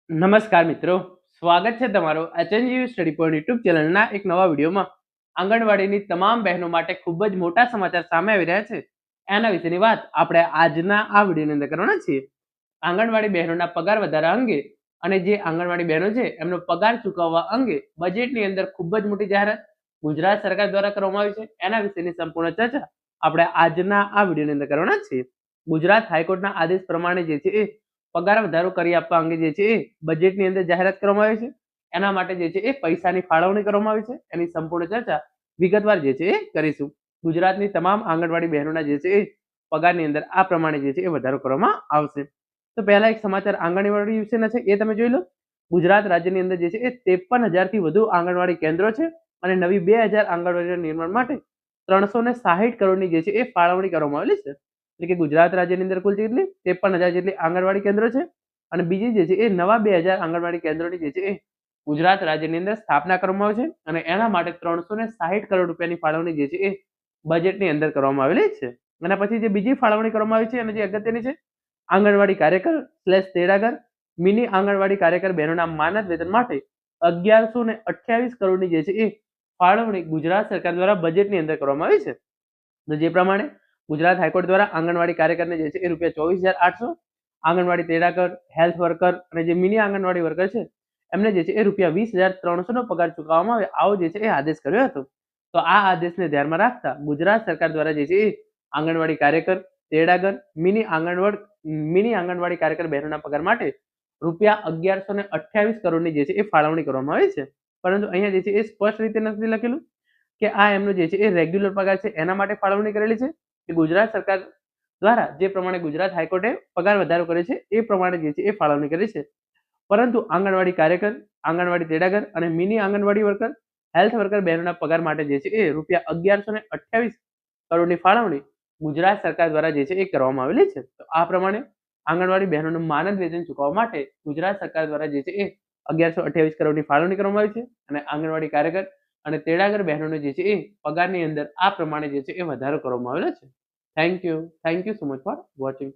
નમસ્કાર મિત્રો, સ્વાગત છે તમારો એચએનજીયુ સ્ટડી પોઈન્ટ યુટ્યુબ ચેનલના એક નવા વિડીયોમાં. આંગણવાડીની તમામ બહેનો માટે ખૂબ જ મોટા સમાચાર સામે આવી રહ્યા છે. એના વિશેની વાત આપણે આજના આ વિડીયોની અંદર કરવાના છીએ. આંગણવાડી બહેનોના પગાર વધારા અંગે અને જે આંગણવાડી બહેનો છે એમનો પગાર ચૂકવવા અંગે બજેટની અંદર ખૂબ જ મોટી જાહેરાત ગુજરાત સરકાર દ્વારા કરવામાં આવી છે. એના વિશેની સંપૂર્ણ ચર્ચા આપણે આજના આ વિડીયોની અંદર કરવાના છીએ. ગુજરાત હાઈકોર્ટના આદેશ પ્રમાણે જે છે એ પગાર વધારો કરી આપવા અંગે જે છે એ બજેટની અંદર જાહેરાત કરવામાં આવી છે. એના માટે જે છે એ પૈસાની ફાળવણી કરવામાં આવી છે. એની સંપૂર્ણ ચર્ચા વિગતવાર જે છે એ કરીશું. ગુજરાતની તમામ આંગણવાડી બહેનોના જે છે એ પગારની અંદર આ પ્રમાણે જે છે એ વધારો કરવામાં આવશે. તો પહેલા એક સમાચાર આંગણવાડી વિશેના છે એ તમે જોઈ લો. ગુજરાત રાજ્યની અંદર જે છે એ 53,000થી વધુ આંગણવાડી કેન્દ્રો છે અને નવી 2,000 આંગણવાડીના નિર્માણ માટે 360 કરોડની જે છે એ ફાળવણી કરવામાં આવેલી છે. એટલે કે ગુજરાત રાજ્યની અંદર કુલ કેટલી 53,000 જેટલી આંગણવાડી કેન્દ્રો છે અને બીજી જે છે એ નવા 2,000 આંગણવાડી કેન્દ્રોની જે છે એ ગુજરાત રાજ્યની અંદર સ્થાપના કરવામાં આવી છે અને એના માટે 360 કરોડ રૂપિયાની ફાળવણી જે છે એ બજેટની અંદર કરવામાં આવેલી છે. એના પછી જે બીજી ફાળવણી કરવામાં આવી છે અને જે અગત્યની છે, આંગણવાડી કાર્યકર / તેડાગર મિની આંગણવાડી કાર્યકર બહેનોના માનદ વેતન માટે 1128 કરોડની જે છે એ ફાળવણી ગુજરાત સરકાર દ્વારા બજેટની અંદર કરવામાં આવી છે. તો જે પ્રમાણે ગુજરાત હાઈકોર્ટ દ્વારા આંગણવાડી કાર્યકરને જે છે એ ₹24,800, આંગણવાડી તેડાગર, હેલ્થ વર્કર અને જે મિની આંગણવાડી વર્કર છે એમને જે છે એ ₹20,300 નો પગાર ચૂકવવામાં આવે આવો જે છે એ આદેશ કર્યો હતો. તો આ આદેશને ધ્યાનમાં રાખતા ગુજરાત સરકાર દ્વારા જે છે એ આંગણવાડી કાર્યકર, તેડાગર, મિની આંગણવાડી કાર્યકર બહેનોના પગાર માટે ₹1128 કરોડની જે છે એ ફાળવણી કરવામાં આવી છે. પરંતુ અહીંયા જે છે એ સ્પષ્ટ રીતે નથી લખેલું કે આ એમનો જે છે એ રેગ્યુલર પગાર છે એના માટે ફાળવણી કરેલી છે કે ગુજરાત સરકાર દ્વારા જે પ્રમાણે ગુજરાત હાઈકોર્ટે પગાર વધારો કર્યો છે એ પ્રમાણે જે છે એ ફાળવણી કરી છે. પરંતુ આંગણવાડી કાર્યકર, આંગણવાડી તેડાગર અને મિની આંગણવાડી વર્કર, હેલ્થ વર્કર બહેનોના પગાર માટે જે છે એ ₹1128 કરોડની ફાળવણી ગુજરાત સરકાર દ્વારા જે છે એ કરવામાં આવેલી છે. તો આ પ્રમાણે આંગણવાડી બહેનોનું માનદ વેતન ચૂકવવા માટે ગુજરાત સરકાર દ્વારા જે છે એ 1128 કરોડની ફાળવણી કરવામાં આવી છે અને આંગણવાડી કાર્યકર અને તેડાગર બહેનોને જે છે એ પગારની અંદર આ પ્રમાણે જે છે એ વધારો કરવામાં આવેલો છે. Thank you so much for watching.